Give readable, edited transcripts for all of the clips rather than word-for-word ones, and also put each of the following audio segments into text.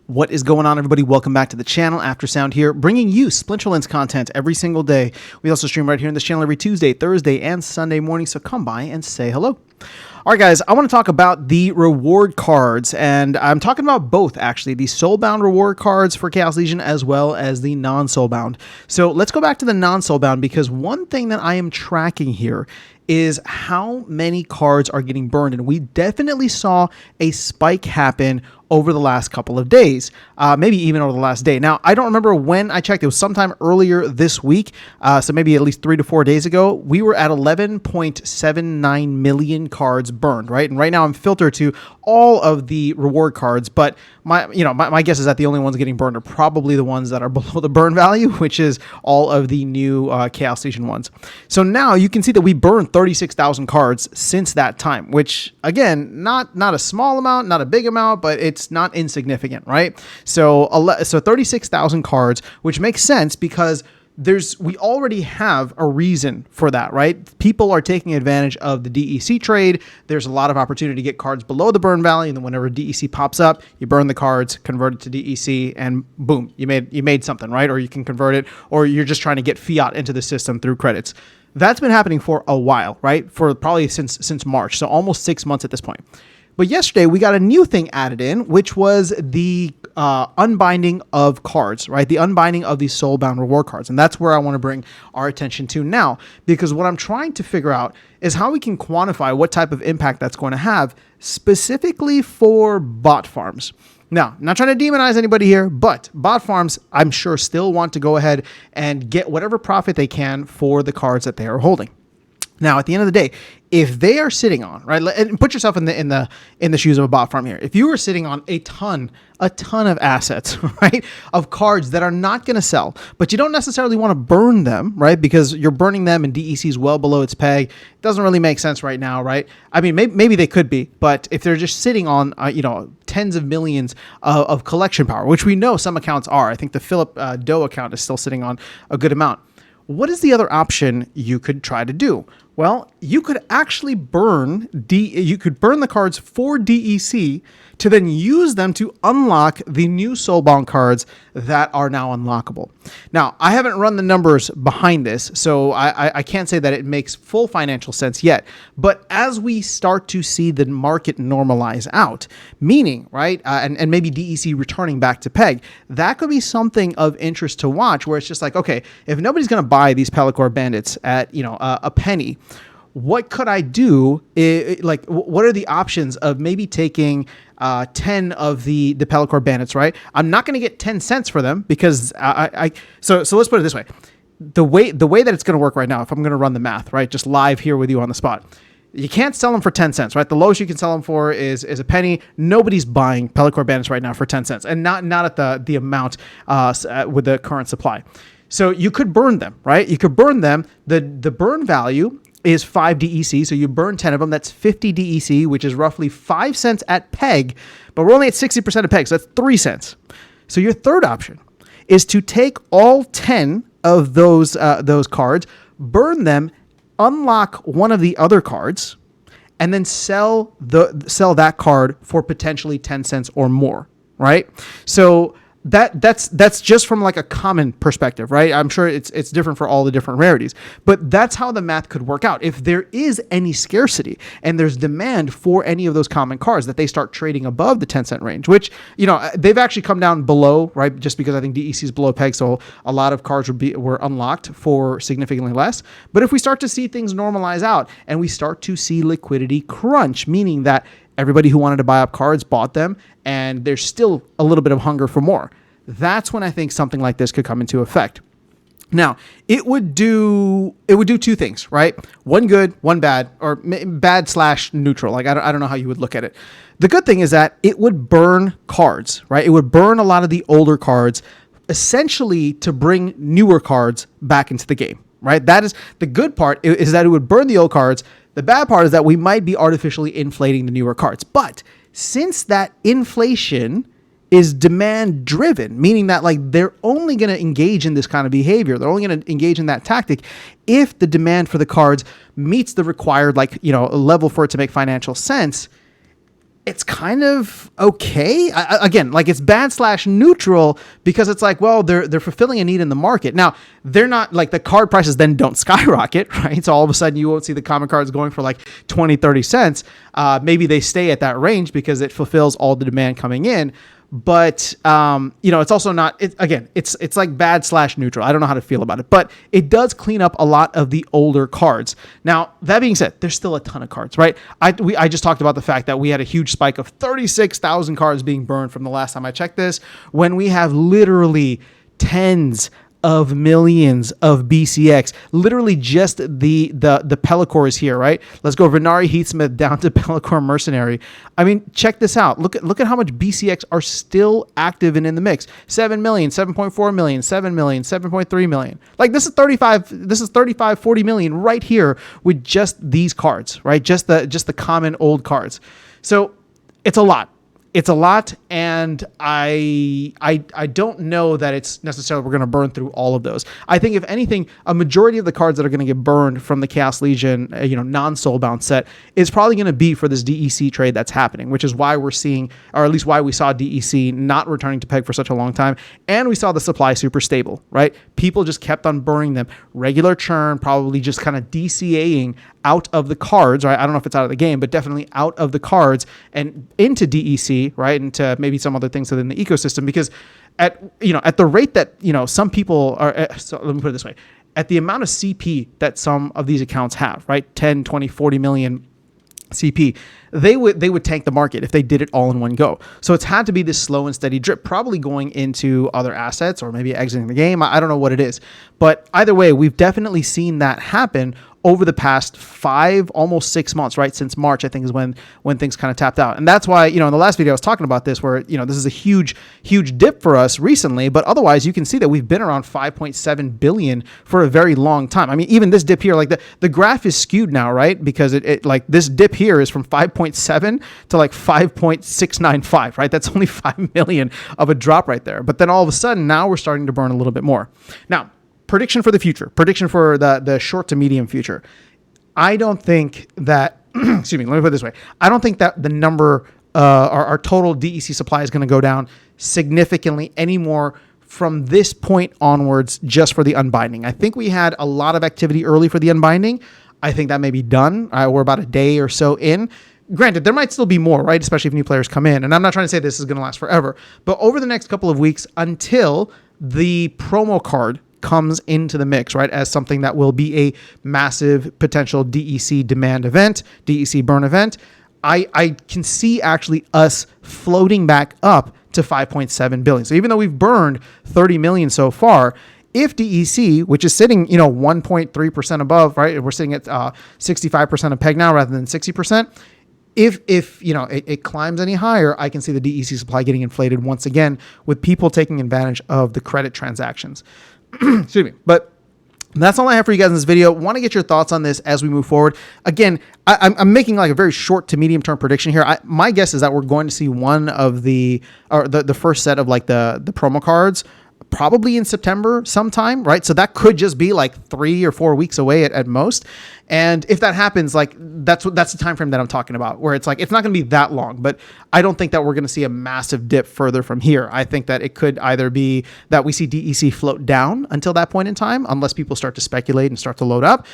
What is going on, everybody? Welcome back to the channel. After Sound here, bringing you Splinterlands content every single day. We also stream right here in this channel every Tuesday, Thursday, and Sunday morning, so come by and say hello. All right, guys, I want to talk about the reward cards, and I'm talking about both, actually, the Soulbound reward cards for Chaos Legion as well as the non-Soulbound. So let's go back to the non-Soulbound, because one thing that I am tracking here is how many cards are getting burned, and we definitely saw a spike happen over the last couple of days, maybe even over the last day. Now, I don't remember when I checked. It was sometime earlier this week, so maybe at least 3 to 4 days ago. We were at 11.79 million cards burned, right? And right now I'm filtered to all of the reward cards, but my guess is that the only ones getting burned are probably the ones that are below the burn value, which is all of the new Chaos Legion ones. So now you can see that we burned 36,000 cards since that time, which again, not a small amount, not a big amount, but it's not insignificant, right? So 36,000 cards, which makes sense because we already have a reason for that, right? People are taking advantage of the DEC trade. There's a lot of opportunity to get cards below the burn value, and then whenever DEC pops up, you burn the cards, convert it to DEC, and boom, you made something, right? Or you can convert it, or you're just trying to get fiat into the system through credits. That's been happening for a while, right? For probably since March, so almost 6 months at this point. But yesterday, we got a new thing added in, which was the unbinding of cards, right? The unbinding of these Soulbound reward cards. And that's where I want to bring our attention to now, because what I'm trying to figure out is how we can quantify what type of impact that's going to have specifically for bot farms. Now, I'm not trying to demonize anybody here, but bot farms, I'm sure, still want to go ahead and get whatever profit they can for the cards that they are holding. Now, at the end of the day, if they are sitting on, right, and put yourself in the shoes of a bot farm here. If you were sitting on a ton of assets, right, of cards that are not going to sell, but you don't necessarily want to burn them, right, because you're burning them and DEC is well below its peg. It doesn't really make sense right now, right? I mean, maybe they could be, but if they're just sitting on, tens of millions of collection power, which we know some accounts are. I think the Philip Doe account is still sitting on a good amount. What is the other option you could try to do? Well, you could actually burn the cards for DEC to then use them to unlock the new Soulbound cards that are now unlockable. Now, I haven't run the numbers behind this, so I can't say that it makes full financial sense yet. But as we start to see the market normalize out, meaning, right, and maybe DEC returning back to peg, that could be something of interest to watch, where it's just like, okay, if nobody's going to buy these Pelacor Bandits at, a penny, what could I do? What are the options of maybe taking 10 of the Pelacor Bandits, right? I'm not going to get 10 cents for them because so let's put it this way. The way that it's going to work right now, if I'm going to run the math, right, just live here with you on the spot, you can't sell them for 10 cents, right? The lowest you can sell them for is a penny. Nobody's buying Pelacor Bandits right now for 10 cents, and not at the amount with the current supply. So you could burn them, right? You could burn them. The burn value is 5 DEC, so you burn 10 of them. That's 50 DEC, which is roughly 5 cents at peg, but we're only at 60% of peg, so that's 3 cents. So your third option is to take all 10 of those cards, burn them, unlock one of the other cards, and then sell that card for potentially 10 cents or more, right? So that's just from like a common perspective, right? I'm sure it's different for all the different rarities, but that's how the math could work out. If there is any scarcity and there's demand for any of those common cards, that they start trading above the 10 cent range, which, they've actually come down below, right? Just because I think DEC is below peg, so a lot of cards were unlocked for significantly less. But if we start to see things normalize out and we start to see liquidity crunch, meaning that everybody who wanted to buy up cards bought them, and there's still a little bit of hunger for more, that's when I think something like this could come into effect. Now, it would do 2 things, right? One good, one bad, or bad/neutral. Like, I don't know how you would look at it. The good thing is that it would burn cards, right? It would burn a lot of the older cards, essentially to bring newer cards back into the game, right? That is the good part, is that it would burn the old cards. The bad part is that we might be artificially inflating the newer cards. But since that inflation is demand driven, meaning that like they're only going to engage in this kind of behavior, they're only going to engage in that tactic if the demand for the cards meets the required level for it to make financial sense, it's kind of okay. Again, like it's bad / neutral because it's like, well, they're fulfilling a need in the market. Now, they're not like the card prices then don't skyrocket, right? So all of a sudden you won't see the common cards going for like 20, 30 cents. Maybe they stay at that range because it fulfills all the demand coming in. But, it's also not, it's like bad / neutral. I don't know how to feel about it, but it does clean up a lot of the older cards. Now, that being said, there's still a ton of cards, right? I just talked about the fact that we had a huge spike of 36,000 cards being burned from the last time I checked this, when we have literally tens of millions of BCX, literally just the Pellicors here, right? Let's go Venari Heatsmith down to Pellicor Mercenary. I mean, check this out. Look at how much BCX are still active and in the mix. 7 million, 7.4 million, 7 million, 7.3 million. Like this is 35, 40 million right here with just these cards, right? Just the common old cards. So it's a lot. It's a lot, and I don't know that it's necessarily we're going to burn through all of those. I think if anything, a majority of the cards that are going to get burned from the Chaos Legion, non-soulbound set is probably going to be for this DEC trade that's happening, which is why we're seeing, or at least why we saw DEC not returning to peg for such a long time, and we saw the supply super stable, right? People just kept on burning them. Regular churn, probably just kind of DCAing out of the cards, right? I don't know if it's out of the game, but definitely out of the cards and into DEC, right? Into maybe some other things within the ecosystem, because at the rate that, some people are, so let me put it this way, at the amount of CP that some of these accounts have, right? 10, 20, 40 million CP, they would tank the market if they did it all in one go. So it's had to be this slow and steady drip, probably going into other assets or maybe exiting the game. I don't know what it is, but either way, we've definitely seen that happen over the past 5, almost 6 months, right? Since March, I think is when things kind of tapped out. And that's why, in the last video I was talking about this, where, this is a huge dip for us recently, but otherwise you can see that we've been around 5.7 billion for a very long time. I mean, even this dip here, like the graph is skewed now, right? Because it like this dip here is from 5.7 to like 5.695, right? That's only 5 million of a drop right there. But then all of a sudden now we're starting to burn a little bit more. Now, prediction for the future, prediction for the short to medium future. I don't think that, excuse me, let me put it this way. I don't think that the number, our total DEC supply is going to go down significantly anymore from this point onwards, just for the unbinding. I think we had a lot of activity early for the unbinding. I think that may be done. We're about a day or so in. Granted, there might still be more, right? Especially if new players come in. And I'm not trying to say this is going to last forever, but over the next couple of weeks until the promo card comes into the mix, right, as something that will be a massive potential DEC demand event, DEC burn event, I can see actually us floating back up to 5.7 billion. So even though we've burned 30 million so far, if DEC, which is sitting, 1.3% above, right, we're sitting at 65% of peg now rather than 60%. If it climbs any higher, I can see the DEC supply getting inflated once again with people taking advantage of the credit transactions. Excuse me. But that's all I have for you guys in this video. Want to get your thoughts on this as we move forward. Again, I'm making like a very short to medium term prediction here. My guess is that we're going to see one of the first set of like the promo cards probably in September sometime, right? So that could just be like 3 or 4 weeks away at most. And if that happens, like that's the time frame that I'm talking about, where it's like it's not going to be that long, but I don't think that we're going to see a massive dip further from here. I think that it could either be that we see DEC float down until that point in time, unless people start to speculate and start to load up,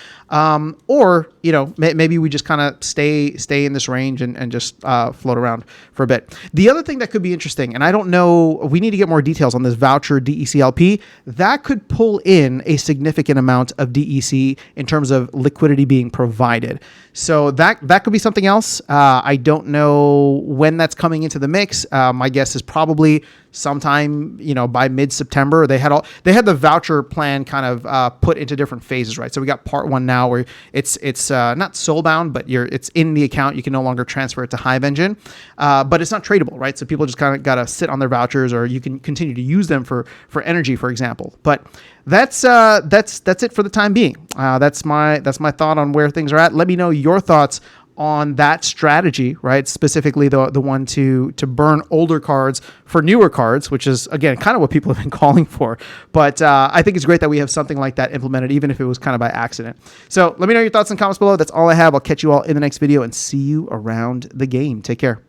or maybe we just kind of stay in this range and just float around for a bit. The other thing that could be interesting, and I don't know, we need to get more details on this voucher DECLP, that could pull in a significant amount of DEC in terms of liquidity being provided. So that could be something else. I don't know when that's coming into the mix. My guess is probably sometime, by mid-September. They had the voucher plan kind of put into different phases, right? So we got part 1 now where it's not soulbound, but it's in the account. You can no longer transfer it to Hive Engine, but it's not tradable, right? So people just kind of got to sit on their vouchers, or you can continue to use them for energy, for example. But that's it for the time being. That's my thought on where things are at. Let me know your thoughts on that strategy, right? Specifically the one to burn older cards for newer cards, which is, again, kind of what people have been calling for. But I think it's great that we have something like that implemented, even if it was kind of by accident. So let me know your thoughts in the comments below. That's all I have. I'll catch you all in the next video and see you around the game. Take care.